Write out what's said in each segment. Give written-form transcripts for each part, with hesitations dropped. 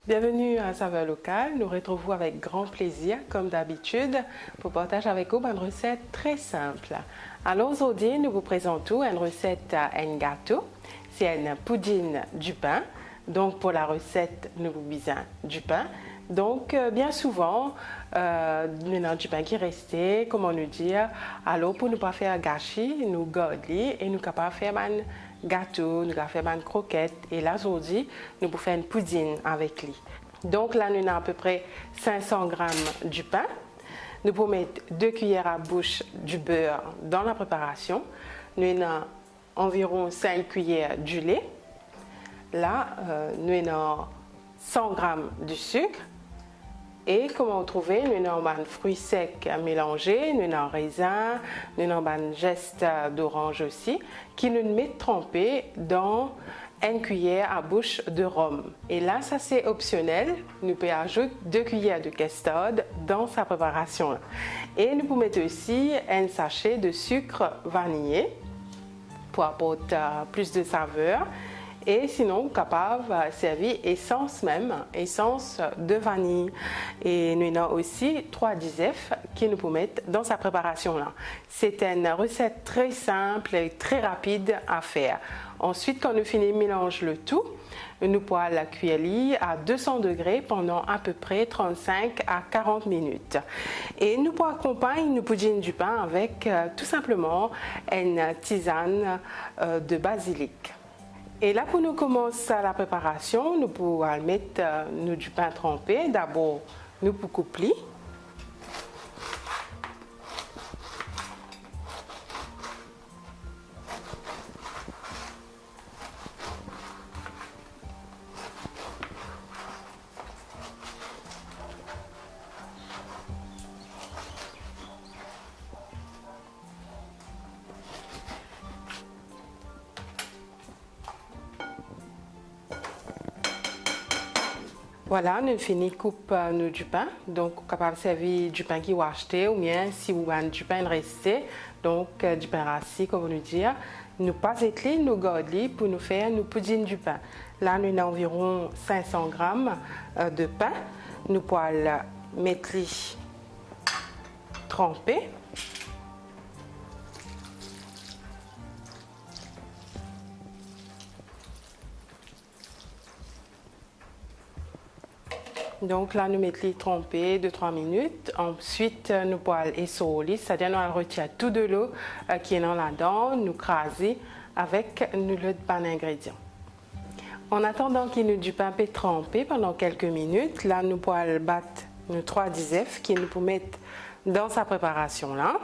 Bienvenue à Saveurs Locales. Nous retrouvons avec grand plaisir, comme d'habitude, pour partager avec vous une recette très simple. Alors aujourd'hui, nous vous présentons une recette en gâteau. C'est une poudine du pain. Donc pour la recette, nous vous besoin du pain. Donc bien souvent, nous avons du pain qui restait, comment nous dire. Alors pour ne pas faire gâchis, nous gardons et nous sommes capables de faire un gâteau, nous faire une croquette. Et là aujourd'hui, nous pouvons faire une poudine avec lui. Donc là, nous avons à peu près 500 g du pain. Nous pouvons mettre 2 cuillères à bouche du beurre dans la préparation. Nous avons environ 5 cuillères du lait. Là, nous avons 100 g de sucre. Et comment trouver, nous avons un fruit sec à mélanger, nous avons raisin, nous avons un geste d'orange aussi, qui nous met trempé dans une cuillère à bouche de rhum. Et là, ça c'est optionnel, nous pouvons ajouter 2 cuillères de custard dans sa préparation. Et nous pouvons mettre aussi un sachet de sucre vanillé pour apporter plus de saveur. Et sinon, capable de servir essence même, essence de vanille. Et nous avons aussi 3 disef qui nous pouvons mettre dans sa préparation là. C'est une recette très simple et très rapide à faire. Ensuite, quand nous finissons de mélanger le tout, nous pouvons la cuire à 200 degrés pendant à peu près 35 à 40 minutes. Et nous pouvons accompagner une poudine du pain avec tout simplement une tisane de basilic. Et là, pour nous commencer la préparation, nous pouvons mettre du pain trempé. D'abord, nous pouvons couper. Voilà, nous finissons coupe du pain, donc capable de servir du pain qui est acheté ou bien si vous avez du pain resté, donc du pain rassis comme on nous dit, nous pas écler, nous garder pour nous faire nous poudine du pain. Là, nous avons environ 500 g de pain, nous pouvons mettre tremper. Donc là, nous mettons les tremper 2-3 minutes. Ensuite, nous pouvons essoler, c'est-à-dire nous retirer tout de l'eau qui est dans là-dedans, nous craser avec le bon ingrédient. En attendant qu'il nous du pain trempé pendant quelques minutes, là, nous pouvons battre nos 3 disef qui nous pouvons mettre dans sa préparation là.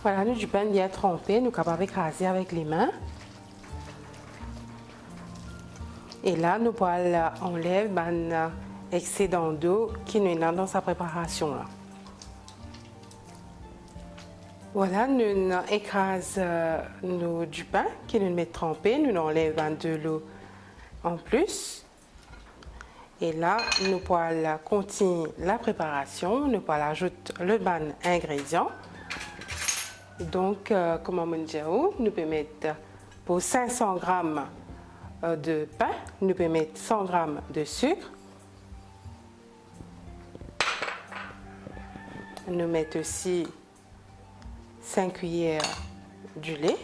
Voilà, nous du pain bien trempé, nous sommes capables d'écraser avec les mains. Et là, nous pouvons enlever l'excédent d'eau qui nous est dans sa préparation. Là. Voilà, nous écrasons du pain qui nous met trempé, nous enlevons de l'eau en plus. Et là, nous pouvons continuer la préparation, nous pouvons ajouter le bon ingrédient. Donc, comment on dit, nous pouvons mettre pour 500 g de pain, nous pouvons mettre 100 g de sucre. Nous mettons aussi 5 cuillères du lait.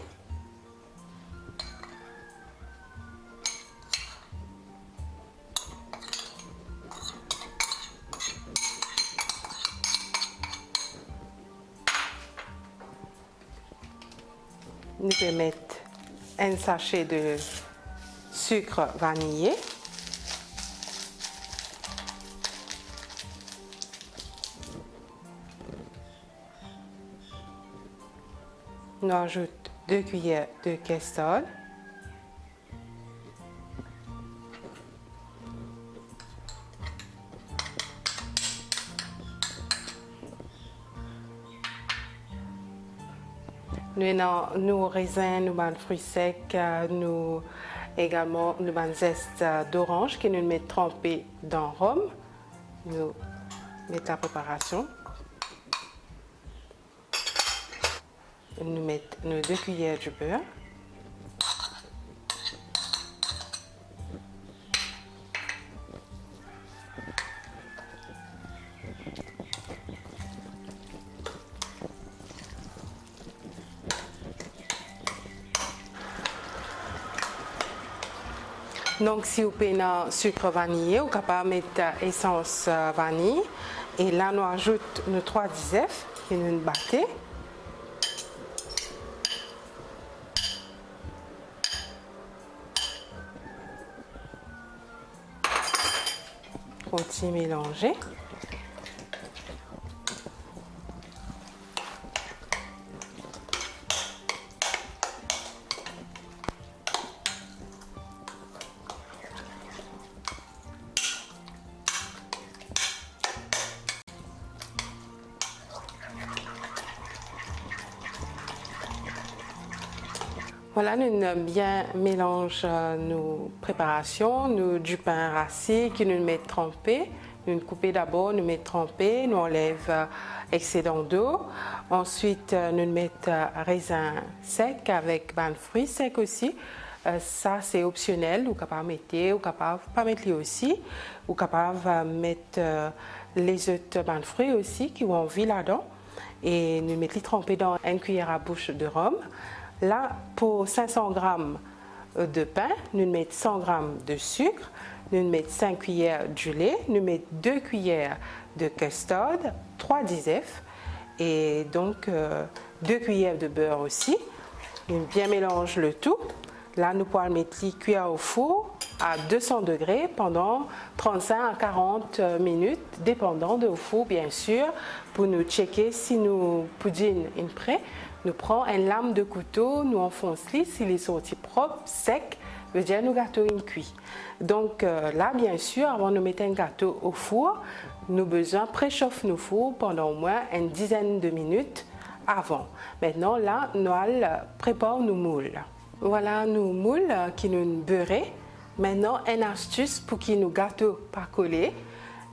Nous pouvons mettre un sachet de sucre vanillé. Nous ajoutons 2 cuillères de custard. Nous avons nos raisins, nos fruits secs, nous également nous zeste d'orange que nous mettons trempés dans rhum. Nous mettons la préparation. Nous mettons nos 2 cuillères de beurre. Donc, si vous avez un sucre vanillé, vous pouvez mettre essence vanille. Et là, nous ajoutons nos 3 disef et nous battons. Continuez à mélanger. Voilà, nous bien mélangeons nos préparations, nous du pain rassis que nous mettons trempé. Nous coupons d'abord, nous mettons trempé, nous enlèvons excédent d'eau. Ensuite, nous mettons raisin sec avec fruits secs aussi. Ça, c'est optionnel. Vous pouvez mettre, vous pouvez pas mettre aussi. Vous pouvez mettre les autres fruits aussi qui ont envie là-dedans. Et nous mettons les trempés dans une cuillère à bouche de rhum. Là, pour 500 g de pain, nous mettons 100 g de sucre, nous mettons 5 cuillères de lait, nous mettons 2 cuillères de custard, 3 disef et donc 2 cuillères de beurre aussi. Nous bien mélange le tout. Là, nous pouvons mettre les cuillères au four à 200 degrés pendant 35 à 40 minutes, dépendant de au four bien sûr, pour nous checker si nous poudine est prêt. Nous prenons une lame de couteau, nous enfonçons s'il est sorti propre, sec, veut dire nos gâteaux sont cuits. Donc là, bien sûr, avant de mettre un gâteau au four, nous avons besoin de préchauffer nos fours pendant au moins une dizaine de minutes avant. Maintenant, là, nous préparons nos moules. Voilà nos moules qui nous beurrés. Maintenant, une astuce pour que nos gâteaux pas collés.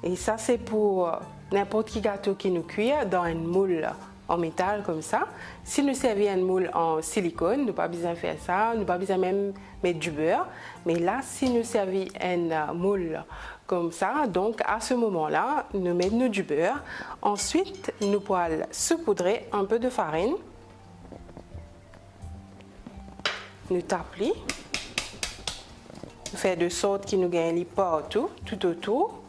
Et ça, c'est pour n'importe quel gâteau qui nous cuit dans un moule en métal comme ça. Si nous servons un moule en silicone, nous pas besoin de faire ça, nous pas besoin même mettre du beurre. Mais là, si nous servons un moule comme ça, donc à ce moment-là, nous mettons du beurre. Ensuite, nous pouvons saupoudrer un peu de farine. Nous tapons, nous faisons de sorte qu'il nous gagne partout, tout autour.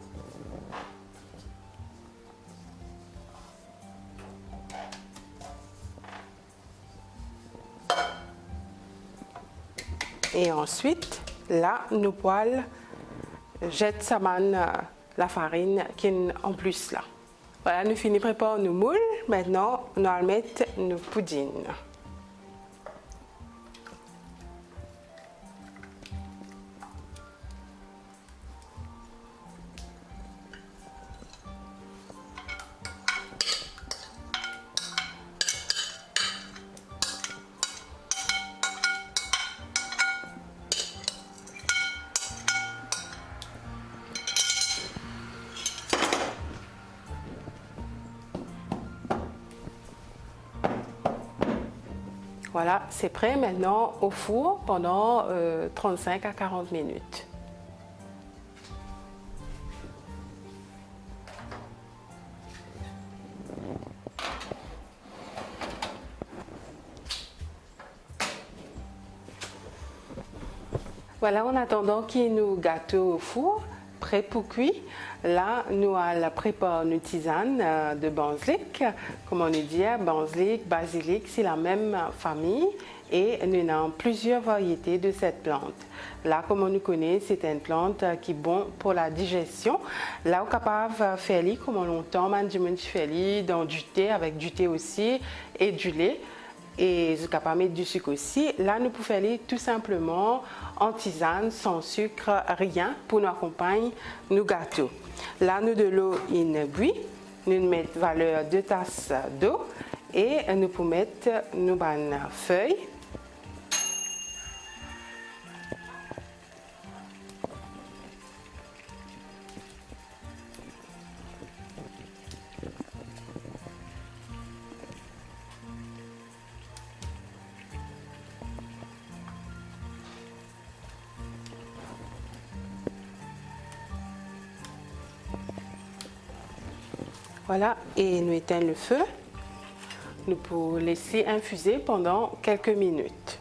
Et ensuite, là, nous pouvons jeter la farine qui est en plus là. Voilà, nous finissons de préparer nos moules. Maintenant, nous allons mettre nos poudines. Voilà, c'est prêt maintenant au four pendant 35 à 40 minutes. Voilà, en attendant qu'il nous gâteau au four, prêt pour cuire. Là, nous allons préparer une tisane de basilic. Comme on dit, basilic, basilic, c'est la même famille et nous avons plusieurs variétés de cette plante. Là, comme on nous connaît, c'est une plante qui est bonne pour la digestion. Là, on est capable de faire comme on l'entend, dans du thé, avec du thé aussi et du lait. Et je capable de mettre du sucre aussi. Là, nous pouvons faire tout simplement en tisane, sans sucre, rien, pour nous accompagner nos gâteaux. Là, nous de l'eau in bouille. Nous mettons valeur 2 tasses d'eau et nous pouvons mettre nos feuilles. Voilà, et nous éteignons le feu. Nous pouvons laisser infuser pendant quelques minutes.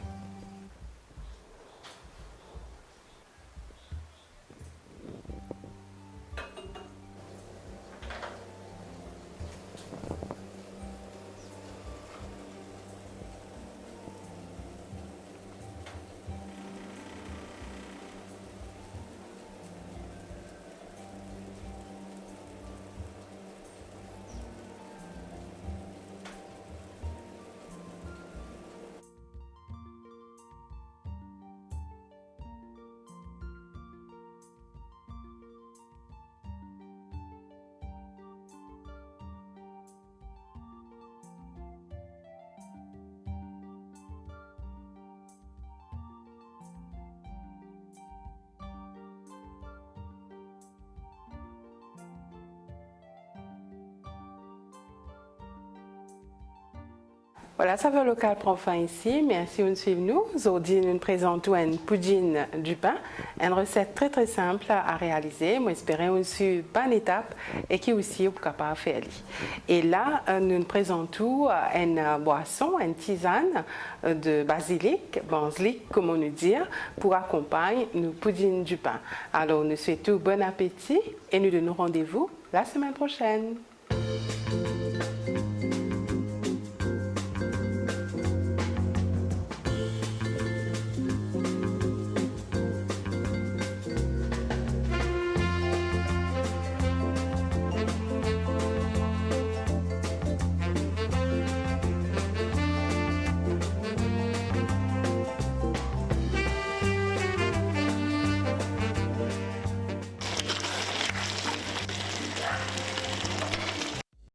Voilà, saveur locale prend fin ici. Merci de nous suivre. Aujourd'hui, nous présentons une poudine du pain, une recette très simple à réaliser. Moi, j'espère aussi bonne étape et qui aussi est capable de faire. Et là, nous présentons une boisson, une tisane de basilic, comme on nous dit, pour accompagner nos poudines du pain. Alors, nous souhaitons bon appétit et nous donnons rendez-vous la semaine prochaine.